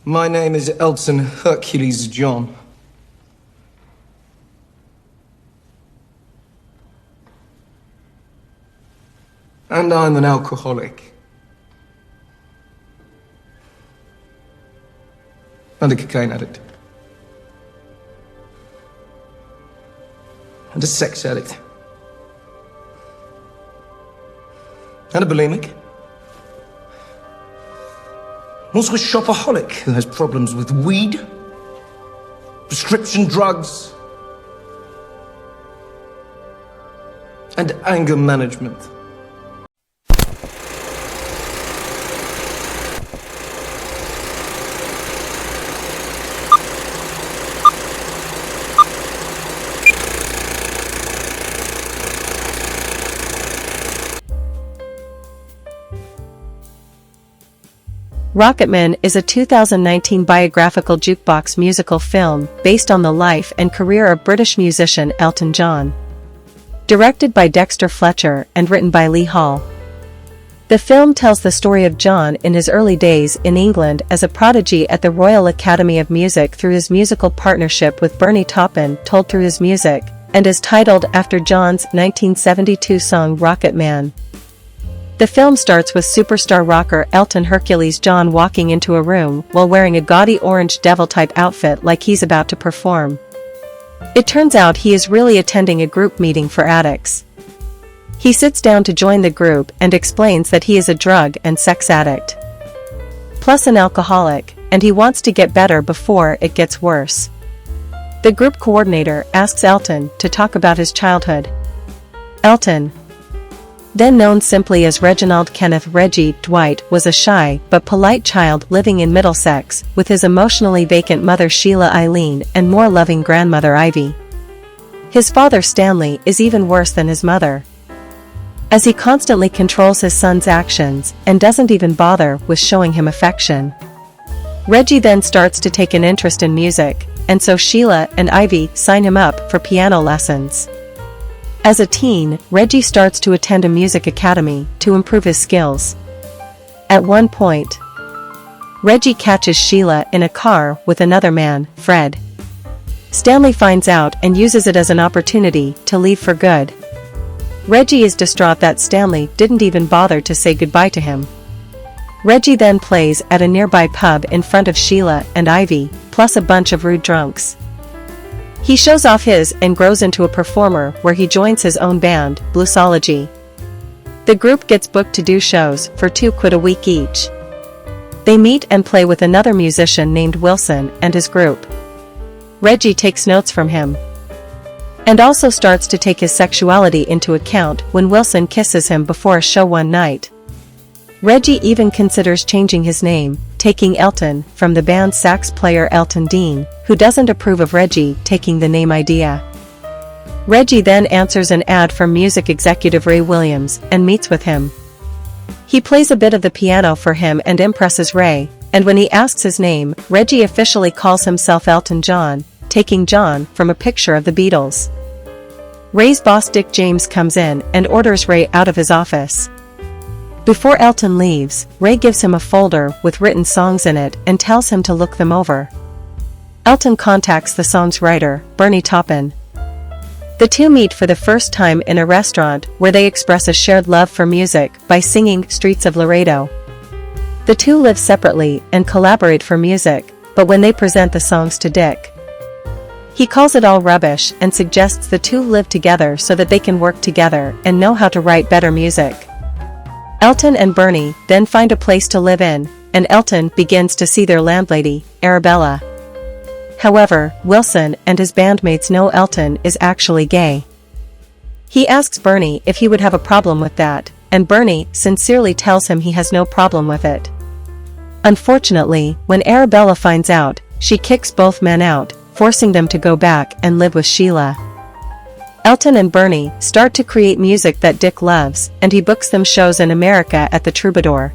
My name is Elton Hercules John. And I'm an alcoholic. And a cocaine addict. And a sex addict. And a bulimic. Also a shopaholic who has problems with weed, prescription drugs, and anger management. Rocketman is a 2019 biographical jukebox musical film based on the life and career of British musician Elton John. Directed by Dexter Fletcher and written by Lee Hall. The film tells the story of John in his early days in England as a prodigy at the Royal Academy of Music through his musical partnership with Bernie Taupin, told through his music, and is titled after John's 1972 song Rocketman. The film starts with superstar rocker Elton Hercules John walking into a room while wearing a gaudy orange devil-type outfit like he's about to perform. It turns out he is really attending a group meeting for addicts. He sits down to join the group and explains that he is a drug and sex addict. Plus an alcoholic, and he wants to get better before it gets worse. The group coordinator asks Elton to talk about his childhood. Elton, then known simply as Reginald Kenneth Reggie Dwight, was a shy but polite child living in Middlesex with his emotionally vacant mother Sheila Eileen and more loving grandmother Ivy. His father Stanley is even worse than his mother, as he constantly controls his son's actions and doesn't even bother with showing him affection. Reggie then starts to take an interest in music, and so Sheila and Ivy sign him up for piano lessons. As a teen, Reggie starts to attend a music academy to improve his skills. At one point, Reggie catches Sheila in a car with another man, Fred. Stanley finds out and uses it as an opportunity to leave for good. Reggie is distraught that Stanley didn't even bother to say goodbye to him. Reggie then plays at a nearby pub in front of Sheila and Ivy, plus a bunch of rude drunks. He shows off his and grows into a performer where he joins his own band, Bluesology. The group gets booked to do shows for £2 a week each. They meet and play with another musician named Wilson and his group. Reggie takes notes from him, and also starts to take his sexuality into account when Wilson kisses him before a show one night. Reggie even considers changing his name, taking Elton from the band's sax player Elton Dean, who doesn't approve of Reggie taking the name idea. Reggie then answers an ad from music executive Ray Williams and meets with him. He plays a bit of the piano for him and impresses Ray, and when he asks his name, Reggie officially calls himself Elton John, taking John from a picture of the Beatles. Ray's boss Dick James comes in and orders Ray out of his office. Before Elton leaves, Ray gives him a folder with written songs in it and tells him to look them over. Elton contacts the song's writer, Bernie Taupin. The two meet for the first time in a restaurant where they express a shared love for music by singing Streets of Laredo. The two live separately and collaborate for music, but when they present the songs to Dick, he calls it all rubbish and suggests the two live together so that they can work together and know how to write better music. Elton and Bernie then find a place to live in, and Elton begins to see their landlady, Arabella. However, Wilson and his bandmates know Elton is actually gay. He asks Bernie if he would have a problem with that, and Bernie sincerely tells him he has no problem with it. Unfortunately, when Arabella finds out, she kicks both men out, forcing them to go back and live with Sheila. Elton and Bernie start to create music that Dick loves, and he books them shows in America at the Troubadour.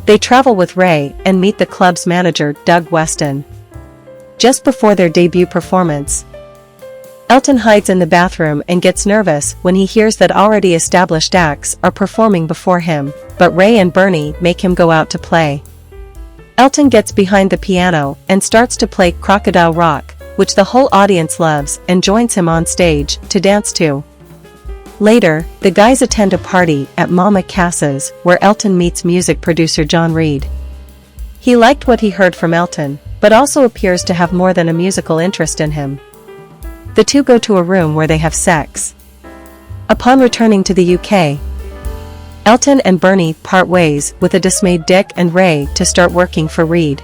They travel with Ray and meet the club's manager, Doug Weston. Just before their debut performance, Elton hides in the bathroom and gets nervous when he hears that already established acts are performing before him, but Ray and Bernie make him go out to play. Elton gets behind the piano and starts to play Crocodile Rock, which the whole audience loves and joins him on stage to dance to. Later, the guys attend a party at Mama Cass's where Elton meets music producer John Reid. He liked what he heard from Elton, but also appears to have more than a musical interest in him. The two go to a room where they have sex. Upon returning to the UK, Elton and Bernie part ways with a dismayed Dick and Ray to start working for Reid.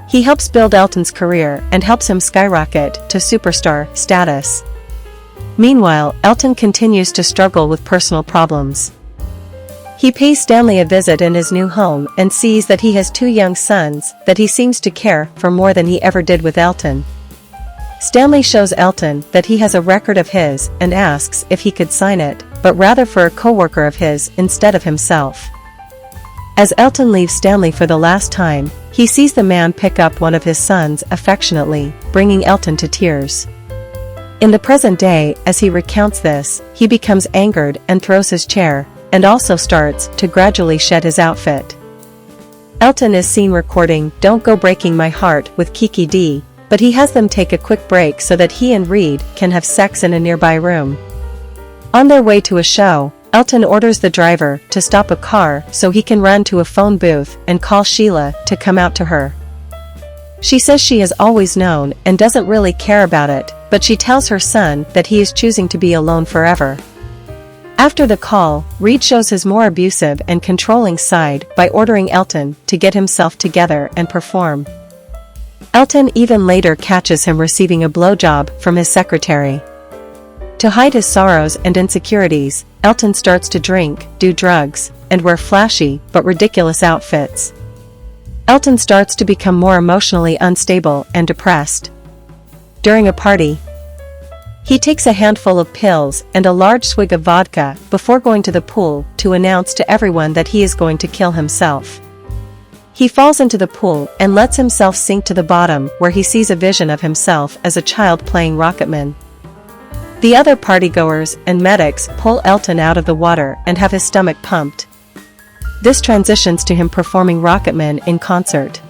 He helps build Elton's career and helps him skyrocket to superstar status. Meanwhile, Elton continues to struggle with personal problems. He pays Stanley a visit in his new home and sees that he has two young sons that he seems to care for more than he ever did with Elton. Stanley shows Elton that he has a record of his and asks if he could sign it, but rather for a co-worker of his instead of himself. As Elton leaves Stanley for the last time, he sees the man pick up one of his sons affectionately, bringing Elton to tears. In the present day, as he recounts this, he becomes angered and throws his chair, and also starts to gradually shed his outfit. Elton is seen recording "Don't Go Breaking My Heart" with Kiki D, but he has them take a quick break so that he and Reid can have sex in a nearby room. On their way to a show, Elton orders the driver to stop a car so he can run to a phone booth and call Sheila to come out to her. She says she has always known and doesn't really care about it, but she tells her son that he is choosing to be alone forever. After the call, Reid shows his more abusive and controlling side by ordering Elton to get himself together and perform. Elton even later catches him receiving a blowjob from his secretary. To hide his sorrows and insecurities, Elton starts to drink, do drugs, and wear flashy but ridiculous outfits. Elton starts to become more emotionally unstable and depressed. During a party, he takes a handful of pills and a large swig of vodka before going to the pool to announce to everyone that he is going to kill himself. He falls into the pool and lets himself sink to the bottom, where he sees a vision of himself as a child playing Rocketman. The other partygoers and medics pull Elton out of the water and have his stomach pumped. This transitions to him performing Rocketman in concert.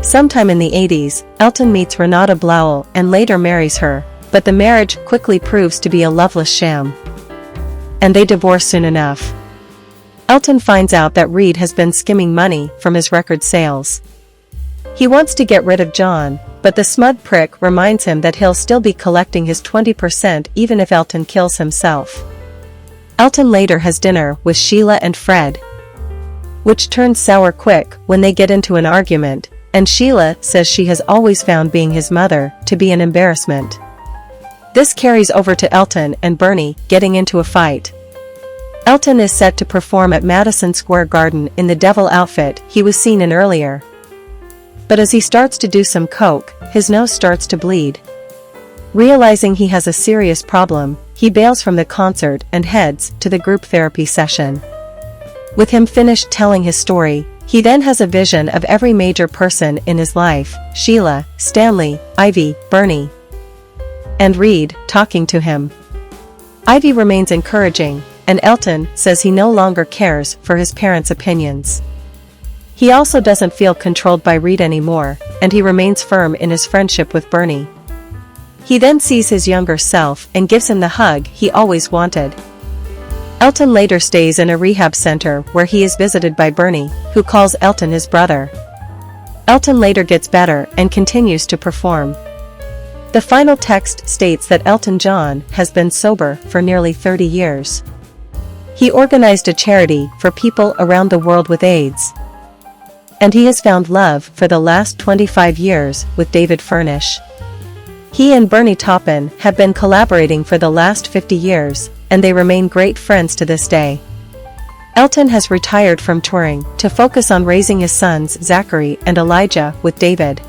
Sometime in the 80s, Elton meets Renata Blowell and later marries her, but the marriage quickly proves to be a loveless sham. And they divorce soon enough. Elton finds out that Reid has been skimming money from his record sales. He wants to get rid of John, but the smug prick reminds him that he'll still be collecting his 20% even if Elton kills himself. Elton later has dinner with Sheila and Fred, which turns sour quick when they get into an argument, and Sheila says she has always found being his mother to be an embarrassment. This carries over to Elton and Bernie getting into a fight. Elton is set to perform at Madison Square Garden in the devil outfit he was seen in earlier. But as he starts to do some coke, his nose starts to bleed. Realizing he has a serious problem, he bails from the concert and heads to the group therapy session. With him finished telling his story, he then has a vision of every major person in his life: Sheila, Stanley, Ivy, Bernie, and Reid, talking to him. Ivy remains encouraging, and Elton says he no longer cares for his parents' opinions. He also doesn't feel controlled by Reid anymore, and he remains firm in his friendship with Bernie. He then sees his younger self and gives him the hug he always wanted. Elton later stays in a rehab center where he is visited by Bernie, who calls Elton his brother. Elton later gets better and continues to perform. The final text states that Elton John has been sober for nearly 30 years. He organized a charity for people around the world with AIDS. And he has found love for the last 25 years with David Furnish. He and Bernie Taupin have been collaborating for the last 50 years, and they remain great friends to this day. Elton has retired from touring to focus on raising his sons Zachary and Elijah with David.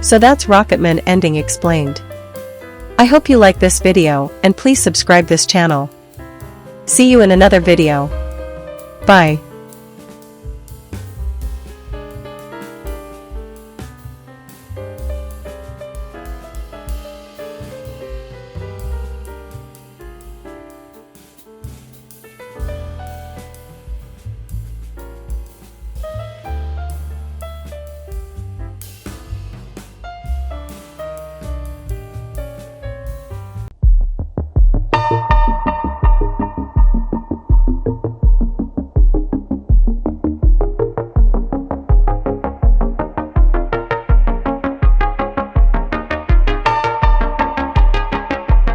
So that's Rocketman ending explained. I hope you like this video, and please subscribe this channel. See you in another video. Bye.